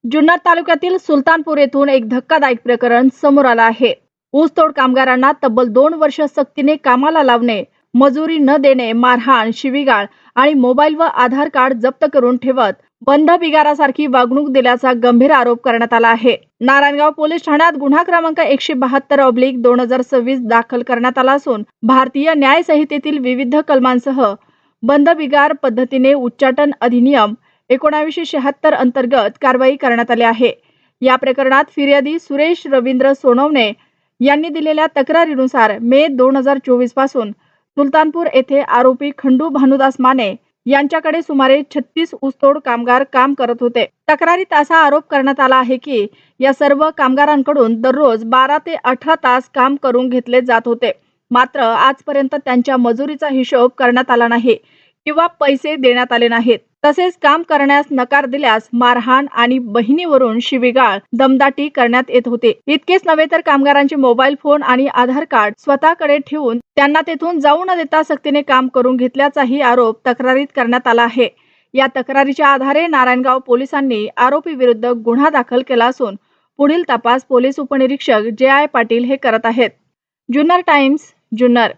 जुन्नर तालुक्यातील सुलतानपूर येथून एक धक्कादायक प्रकरण समोर आलं आहे। ऊसतोड कामगारांना तब्बल 2 वर्ष सक्तीने कामाला लावणे, मजुरी न देणे, मारहाण, शिवीगाळ आणि मोबाईल व आधार कार्ड जप्त करून ठेवत बंध बिगारासारखी वागणूक दिल्याचा गंभीर आरोप करण्यात आला आहे। नारायणगाव पोलीस ठाण्यात गुन्हा क्रमांक 172/2026 दाखल करण्यात आला असून भारतीय न्याय संहितेतील विविध कलमांसह बंध बिगार पद्धतीने उच्चाटन अधिनियम 1976 अंतर्गत कारवाई करण्यात आली आहे। या प्रकरणात फिर्यादी सुरेश रवींद्र सोनवणे यांनी दिलेल्या तक्रारीनुसार मे 2024 पासून सुलतानपूर येथे आरोपी खंडू भानुदास माने यांच्याकडे सुमारे 36 ऊसतोड कामगार काम करत होते। तक्रारीत असा आरोप करण्यात आला आहे की या सर्व कामगारांकडून दररोज 12 ते 18 तास काम करून घेतले जात होते। मात्र आजपर्यंत त्यांच्या मजुरीचा हिशोब करण्यात आला नाही किंवा पैसे देण्यात आले नाहीत। तसेच काम करण्यास नकार दिल्यास मारहाण आणि बहिणीवरून शिवीगाळ, दमदाटी करण्यात येत होते। इतकेच नव्हे तर कामगारांचे मोबाईल फोन आणि आधार कार्ड स्वतःकडे ठेवून त्यांना तेथून जाऊ न देता सक्तीने काम करून घेतल्याचाही आरोप तक्रारीत करण्यात आला आहे। या तक्रारीच्या आधारे नारायणगाव पोलिसांनी आरोपी विरुद्ध गुन्हा दाखल केला असून पुढील तपास पोलीस उपनिरीक्षक जे.आय. पाटील हे करत आहेत। जुन्नर टाइम्स, जुन्नर।